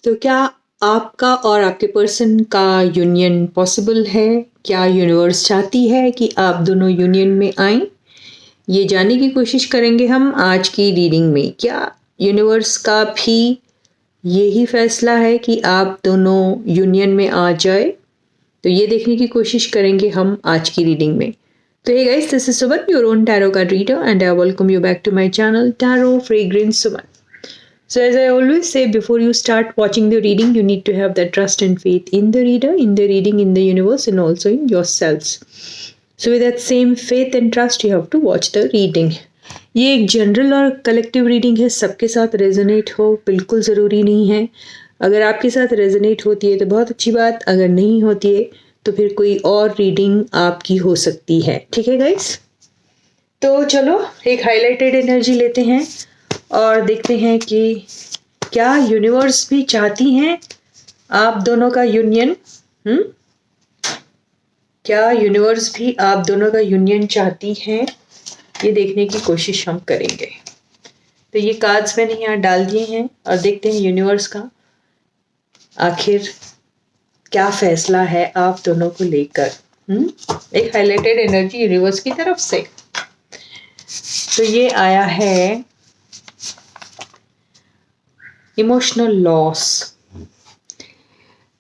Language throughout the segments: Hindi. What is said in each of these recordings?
तो क्या आपका और आपके पर्सन का यूनियन पॉसिबल है? क्या यूनिवर्स चाहती है कि आप दोनों यूनियन में आएं? ये जानने की कोशिश करेंगे हम आज की रीडिंग में। क्या यूनिवर्स का भी यही फैसला है कि आप दोनों यूनियन में आ जाए? तो ये देखने की कोशिश करेंगे हम आज की रीडिंग में। तो hey guys, this is Suman, your own tarot card reader, and I welcome you back to my channel, Tarot Fragrance Suman. So as I always say, before you start watching the reading, you need to have that trust and faith in the reader, in the reading, in the universe, and also in yourselves. So with that same faith and trust, you have to watch the reading. ये एक जनरल और कलेक्टिव रीडिंग है, सबके साथ रेजोनेट हो बिल्कुल ज़रूरी नहीं है। अगर आपके साथ रेजोनेट होती है तो बहुत अच्छी बात, अगर नहीं होती है तो फिर कोई और रीडिंग आपकी हो सकती है। ठीक है गाइस, तो चलो एक हाईलाइटेड एनर्जी लेते हैं और देखते हैं कि क्या यूनिवर्स भी चाहती हैं आप दोनों का यूनियन। क्या यूनिवर्स भी आप दोनों का यूनियन चाहती है, ये देखने की कोशिश हम करेंगे। तो ये कार्ड्स मैंने यहाँ डाल दिए हैं और देखते हैं यूनिवर्स का आखिर क्या फैसला है आप दोनों को लेकर। एक हाईलाइटेड एनर्जी यूनिवर्स की तरफ से। तो ये आया है इमोशनल लॉस।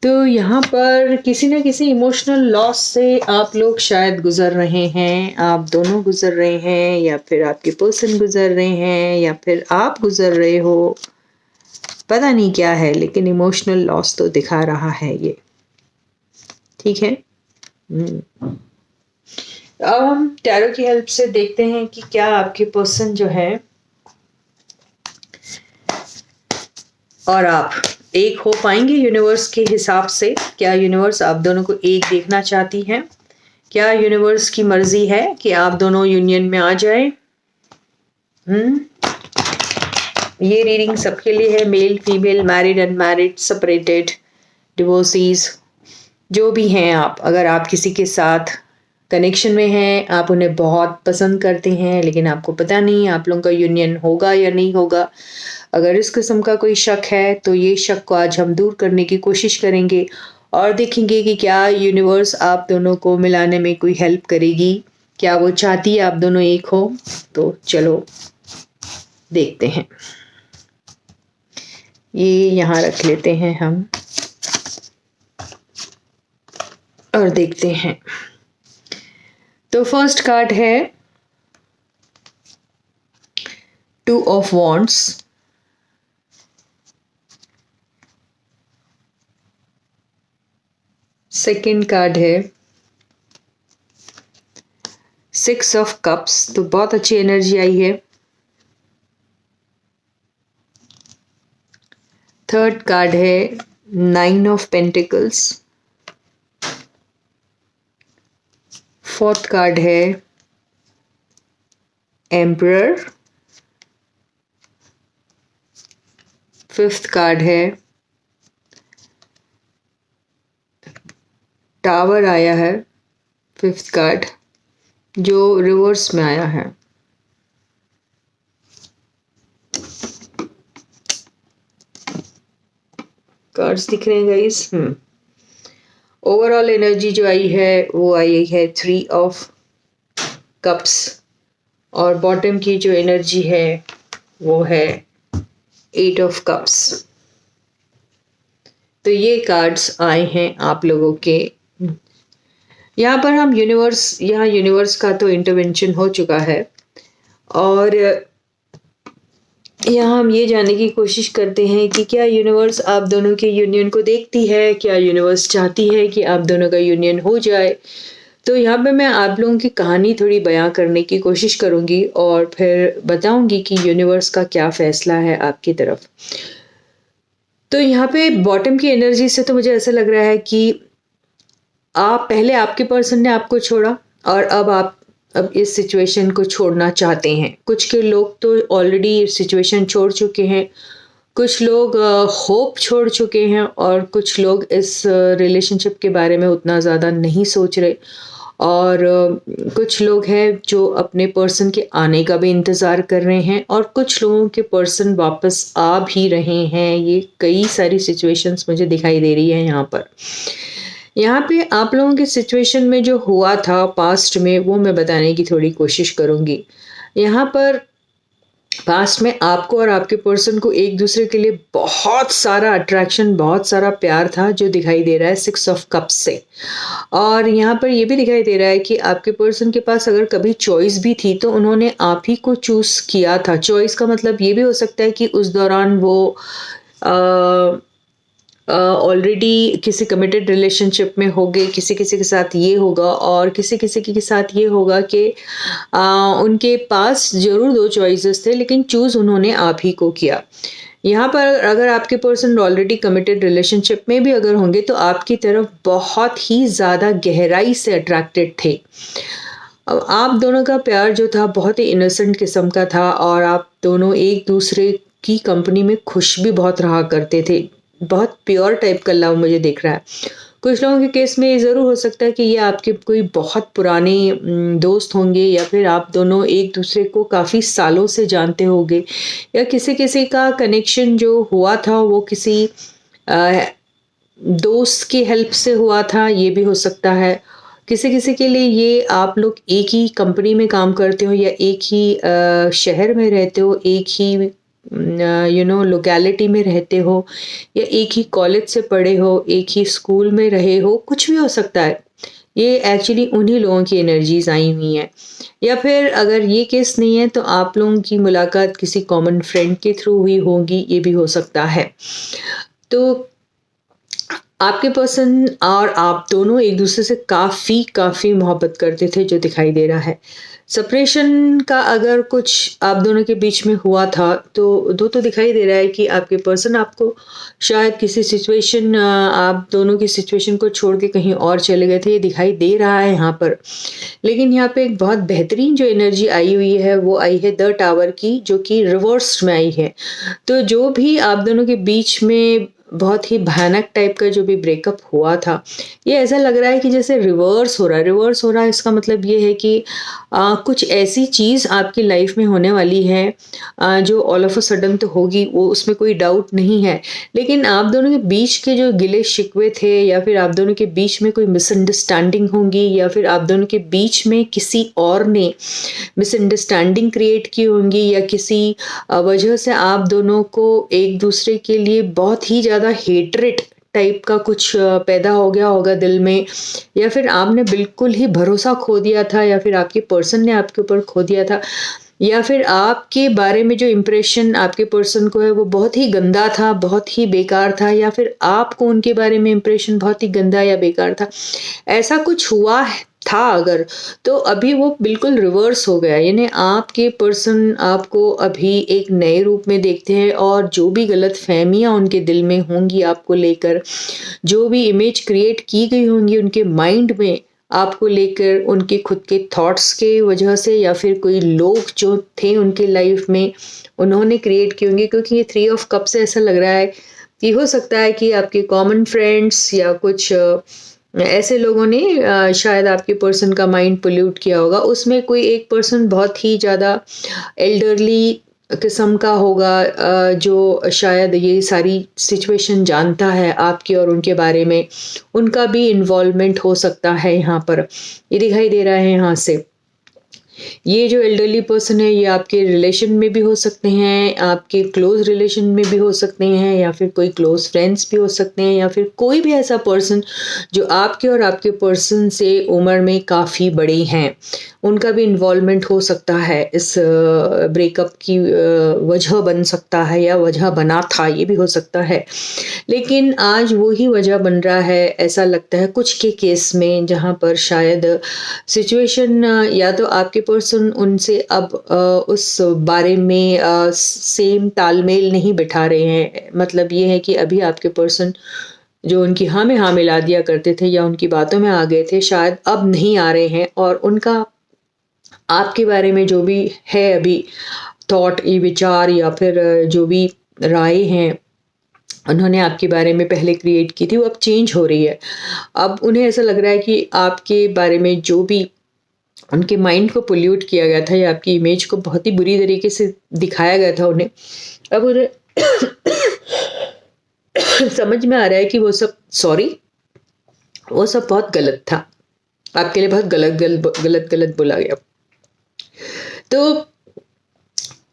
तो यहाँ पर किसी न किसी इमोशनल लॉस से आप लोग शायद गुजर रहे हैं, आप दोनों गुजर रहे हैं, या फिर आपके पर्सन गुजर रहे हैं, या फिर आप गुजर रहे हो, पता नहीं क्या है, लेकिन इमोशनल लॉस तो दिखा रहा है ये। ठीक है, अब हम टैरो की हेल्प से देखते हैं कि क्या आपके पर्सन जो है और आप एक हो पाएंगे यूनिवर्स के हिसाब से। क्या यूनिवर्स आप दोनों को एक देखना चाहती है? क्या यूनिवर्स की मर्जी है कि आप दोनों यूनियन में आ जाए? ये रीडिंग सबके लिए है, male female, married unmarried, separated, divorcees, जो भी हैं आप। अगर आप किसी के साथ कनेक्शन में हैं, आप उन्हें बहुत पसंद करते हैं, लेकिन आपको पता नहीं आप लोगों का यूनियन होगा या नहीं होगा। अगर इस किस्म का कोई शक है तो ये शक को आज हम दूर करने की कोशिश करेंगे और देखेंगे कि क्या यूनिवर्स आप दोनों को मिलाने में कोई हेल्प करेगी, क्या वो चाहती है आप दोनों एक हो। तो चलो देखते हैं, ये यहाँ रख लेते हैं हम और देखते हैं। तो फर्स्ट कार्ड है two of wands. Second card है सिक्स ऑफ कप्स। तो बहुत अच्छी एनर्जी आई है। थर्ड कार्ड है nine of pentacles. Fourth card है एम्परर। फिफ्थ कार्ड है टावर आया है, फिफ्थ कार्ड जो रिवर्स में आया है। कार्ड्स दिख रहे हैं गाइस। ओवरऑल एनर्जी जो आई है वो आई है थ्री ऑफ कप्स और बॉटम की जो एनर्जी है वो है एट ऑफ कप्स। तो ये कार्ड्स आए हैं आप लोगों के। यहाँ पर हम यहाँ यूनिवर्स का तो इंटरवेंशन हो चुका है और यहाँ हम ये जानने की कोशिश करते हैं कि क्या यूनिवर्स आप दोनों के यूनियन को देखती है, क्या यूनिवर्स चाहती है कि आप दोनों का यूनियन हो जाए। तो यहाँ पे मैं आप लोगों की कहानी थोड़ी बयां करने की कोशिश करूँगी और फिर बताऊँगी कि यूनिवर्स का क्या फैसला है आपकी तरफ। तो यहाँ पे बॉटम की एनर्जी से तो मुझे ऐसा लग रहा है कि पहले आपके पर्सन ने आपको छोड़ा और अब इस सिचुएशन को छोड़ना चाहते हैं। कुछ के लोग तो ऑलरेडी सिचुएशन छोड़ चुके हैं, कुछ लोग होप छोड़ चुके हैं और कुछ लोग इस रिलेशनशिप के बारे में उतना ज़्यादा नहीं सोच रहे और कुछ लोग हैं जो अपने पर्सन के आने का भी इंतज़ार कर रहे हैं और कुछ लोगों के पर्सन वापस आ भी रहे हैं। ये कई सारी सिचुएशंस मुझे दिखाई दे रही है यहाँ पर। यहाँ पे आप लोगों के सिचुएशन में जो हुआ था पास्ट में, वो मैं बताने की थोड़ी कोशिश करूँगी। यहाँ पर पास्ट में आपको और आपके पर्सन को एक दूसरे के लिए बहुत सारा अट्रैक्शन, बहुत सारा प्यार था जो दिखाई दे रहा है 6 ऑफ कप्स से। और यहाँ पर ये भी दिखाई दे रहा है कि आपके पर्सन के पास अगर कभी चॉइस भी थी तो उन्होंने आप ही को चूज़ किया था। चॉइस का मतलब ये भी हो सकता है कि उस दौरान वो ऑलरेडी किसी कमिटेड रिलेशनशिप में होंगे, किसी किसी के साथ ये होगा और किसी किसी के साथ ये होगा कि उनके पास ज़रूर 2 चॉइसेस थे लेकिन चूज़ उन्होंने आप ही को किया। यहाँ पर अगर आपके पर्सन ऑलरेडी कमिटेड रिलेशनशिप में भी अगर होंगे तो आपकी तरफ बहुत ही ज़्यादा गहराई से अट्रैक्टेड थे। अब आप दोनों का प्यार जो था बहुत ही इनोसेंट किस्म का था और आप दोनों एक दूसरे की कंपनी में खुश भी बहुत रहा करते थे। बहुत प्योर टाइप का लव मुझे दिख रहा है। कुछ लोगों के केस में ये ज़रूर हो सकता है कि ये आपके कोई बहुत पुराने दोस्त होंगे या फिर आप दोनों एक दूसरे को काफ़ी सालों से जानते होंगे या किसी किसी का कनेक्शन जो हुआ था वो किसी दोस्त की हेल्प से हुआ था, ये भी हो सकता है। किसी किसी के लिए ये आप लोग एक ही कंपनी में काम करते हो या एक ही शहर में रहते हो, एक ही लोकेलिटी में रहते हो या एक ही कॉलेज से पढ़े हो, एक ही स्कूल में रहे हो, कुछ भी हो सकता है। ये एक्चुअली उन्हीं लोगों की एनर्जीज आई हुई हैं। या फिर अगर ये केस नहीं है तो आप लोगों की मुलाकात किसी कॉमन फ्रेंड के थ्रू हुई होगी, ये भी हो सकता है। तो आपके पर्सन और आप दोनों एक दूसरे से काफ़ी मोहब्बत करते थे जो दिखाई दे रहा है। सेपरेशन का अगर कुछ आप दोनों के बीच में हुआ था तो दिखाई दे रहा है कि आपके पर्सन आपको शायद किसी सिचुएशन, आप दोनों की सिचुएशन को छोड़ के कहीं और चले गए थे, ये दिखाई दे रहा है यहाँ पर। लेकिन यहाँ पे एक बहुत बेहतरीन जो एनर्जी आई हुई है वो आई है द टावर की, जो कि रिवर्स में आई है। तो जो भी आप दोनों के बीच में बहुत ही भयानक टाइप का जो भी ब्रेकअप हुआ था, ये ऐसा लग रहा है कि जैसे रिवर्स हो रहा है। इसका मतलब ये है कि कुछ ऐसी चीज़ आपकी लाइफ में होने वाली है जो ऑल ऑफ अ सडन तो होगी, वो उसमें कोई डाउट नहीं है। लेकिन आप दोनों के बीच के जो गिले शिकवे थे या फिर आप दोनों के बीच में कोई मिसअंडरस्टैंडिंग होंगी या फिर आप दोनों के बीच में किसी और ने मिसअंडरस्टैंडिंग क्रिएट की होंगी या किसी वजह से आप दोनों को एक दूसरे के लिए बहुत ही ज़्यादा हेट्रेट टाइप का कुछ पैदा हो गया होगा दिल में, या फिर आपने बिल्कुल ही भरोसा खो दिया था या फिर आपके पर्सन ने आपके ऊपर खो दिया था, या फिर आपके बारे में जो इम्प्रेशन आपके पर्सन को है वो बहुत ही गंदा था, बहुत ही बेकार था, या फिर आपको उनके बारे में इम्प्रेशन बहुत ही गंदा या बेकार था। ऐसा कुछ हुआ था अगर, तो अभी वो बिल्कुल रिवर्स हो गया। यानी आपके पर्सन आपको अभी एक नए रूप में देखते हैं और जो भी गलत फहमियाँ उनके दिल में होंगी आपको लेकर, जो भी इमेज क्रिएट की गई होंगी उनके माइंड में आपको लेकर, उनके खुद के थॉट्स के वजह से या फिर कोई लोग जो थे उनके लाइफ में उन्होंने क्रिएट की होंगी। क्योंकि ये 3 ऑफ कप से ऐसा लग रहा है कि हो सकता है कि आपके कॉमन फ्रेंड्स या कुछ ऐसे लोगों ने शायद आपके पर्सन का माइंड पोल्यूट किया होगा। उसमें कोई एक पर्सन बहुत ही ज़्यादा एल्डरली किस्म का होगा जो शायद ये सारी सिचुएशन जानता है आपके और उनके बारे में, उनका भी इन्वॉल्वमेंट हो सकता है यहाँ पर, ये दिखाई दे रहा है यहाँ से। ये जो एल्डरली पर्सन है ये आपके रिलेशन में भी हो सकते हैं, आपके क्लोज रिलेशन में भी हो सकते हैं, या फिर कोई क्लोज फ्रेंड्स भी हो सकते हैं, या फिर कोई भी ऐसा पर्सन जो आपके और आपके पर्सन से उम्र में काफ़ी बड़े हैं, उनका भी इन्वॉल्वमेंट हो सकता है। इस ब्रेकअप की वजह बन सकता है या वजह बना था, ये भी हो सकता है। लेकिन आज वही वजह बन रहा है ऐसा लगता है कुछ के केस में, जहाँ पर शायद सिचुएशन या तो आपके पर्सन उनसे अब उस बारे में सेम तालमेल नहीं बिठा रहे हैं। मतलब ये है कि अभी आपके पर्सन जो उनकी हाँ में हाँ मिला दिया करते थे या उनकी बातों में आ गए थे, शायद अब नहीं आ रहे हैं, और उनका आपके बारे में जो भी है अभी थॉट, ये विचार या फिर जो भी राय हैं उन्होंने आपके बारे में पहले क्रिएट की थी वो अब चेंज हो रही है। अब उन्हें ऐसा लग रहा है कि आपके बारे में जो भी उनके माइंड को पोल्यूट किया गया था या आपकी इमेज को बहुत ही बुरी तरीके से दिखाया गया था उन्हें, अब उन्हें समझ में आ रहा है कि वो सब वो सब बहुत गलत था, आपके लिए बहुत गलत बोला गया। तो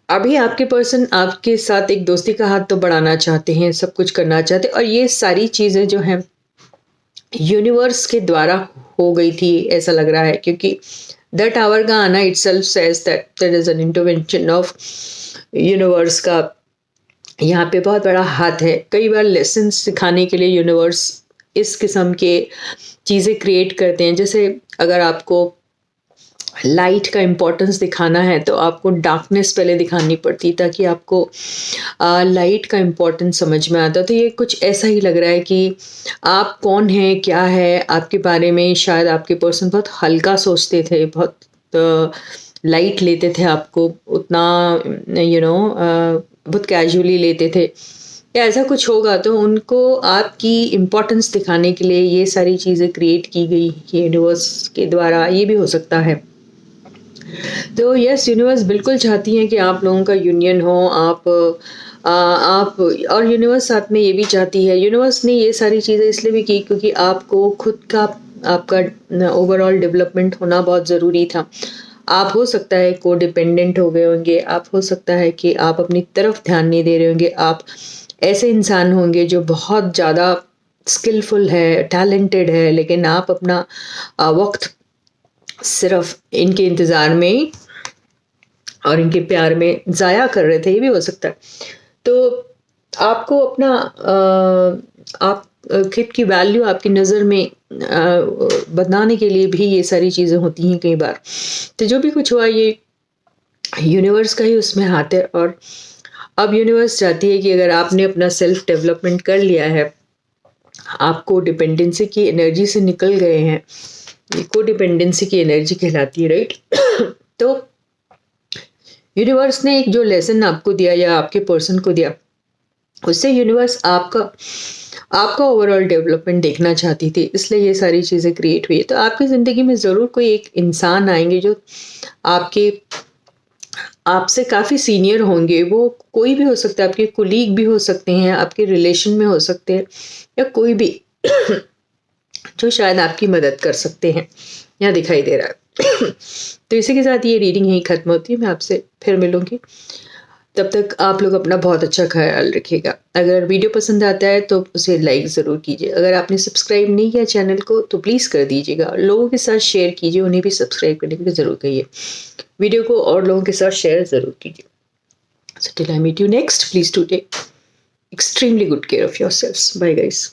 अभी आपके पर्सन आपके साथ एक दोस्ती का हाथ तो बढ़ाना चाहते हैं, सब कुछ करना चाहते हैं, और ये सारी चीज़ें जो हैं यूनिवर्स के द्वारा हो गई थी ऐसा लग रहा है, क्योंकि द टावर का आना itself says that there is an intervention of universe का यहाँ पे बहुत बड़ा हाथ है। कई बार लेसन सिखाने के लिए यूनिवर्स इस किस्म के चीज़ें क्रिएट करते हैं। जैसे अगर आपको लाइट का इम्पोर्टेंस दिखाना है तो आपको डार्कनेस पहले दिखानी पड़ती ताकि आपको लाइट का इम्पोर्टेंस समझ में आता। तो ये कुछ ऐसा ही लग रहा है कि आप कौन हैं, क्या है आपके बारे में। शायद आपके पर्सन बहुत हल्का सोचते थे, बहुत लाइट लेते थे आपको, उतना बहुत कैजुअली लेते थे, या ऐसा कुछ होगा। तो उनको आपकी इम्पोर्टेंस दिखाने के लिए ये सारी चीज़ें क्रिएट की गई यूनिवर्स के द्वारा, ये भी हो सकता है। तो यस, यूनिवर्स बिल्कुल चाहती है कि आप लोगों का यूनियन हो, आप और यूनिवर्स साथ में ये भी चाहती है। यूनिवर्स ने ये सारी चीज़ें इसलिए भी की क्योंकि आपको खुद का आपका ओवरऑल डेवलपमेंट होना बहुत ज़रूरी था। आप हो सकता है को डिपेंडेंट हो गए होंगे, आप हो सकता है कि आप अपनी तरफ ध्यान नहीं दे रहे होंगे, आप ऐसे इंसान होंगे जो बहुत ज़्यादा स्किलफुल है, टैलेंटेड है, लेकिन आप अपना वक्त सिर्फ इनके इंतज़ार में और इनके प्यार में ज़ाया कर रहे थे, ये भी हो सकता है। तो आपको अपना आप खुद की वैल्यू आपकी नज़र में बनाने के लिए भी ये सारी चीज़ें होती हैं कई बार। तो जो भी कुछ हुआ ये यूनिवर्स का ही उसमें हाथ है। और अब यूनिवर्स चाहती है कि अगर आपने अपना सेल्फ डेवलपमेंट कर लिया है, आपको डिपेंडेंसी की एनर्जी से निकल गए हैं, ये को डिपेंडेंसी की एनर्जी कहलाती है, राइट। तो यूनिवर्स ने एक जो लेसन आपको दिया या आपके पर्सन को दिया, उससे यूनिवर्स आपका ओवरऑल डेवलपमेंट देखना चाहती थी, इसलिए ये सारी चीज़ें क्रिएट हुई है। तो आपकी ज़िंदगी में ज़रूर कोई एक इंसान आएंगे जो आपसे काफ़ी सीनियर होंगे। वो कोई भी हो सकता है, आपके कुलीग भी हो सकते हैं, आपके रिलेशन में हो सकते हैं, या कोई भी जो शायद आपकी मदद कर सकते हैं, यहाँ दिखाई दे रहा है। तो इसी के साथ ये रीडिंग यहीं ख़त्म होती है। मैं आपसे फिर मिलूँगी, तब तक आप लोग अपना बहुत अच्छा ख्याल रखिएगा। अगर वीडियो पसंद आता है तो उसे लाइक ज़रूर कीजिए। अगर आपने सब्सक्राइब नहीं किया चैनल को तो प्लीज़ कर दीजिएगा। लोगों के साथ शेयर कीजिए, उन्हें भी सब्सक्राइब करने के लिए ज़रूर कहिए। वीडियो को और लोगों के साथ शेयर ज़रूर कीजिए। So till I meet you next, please do take extremely good care of yourselves. Bye guys.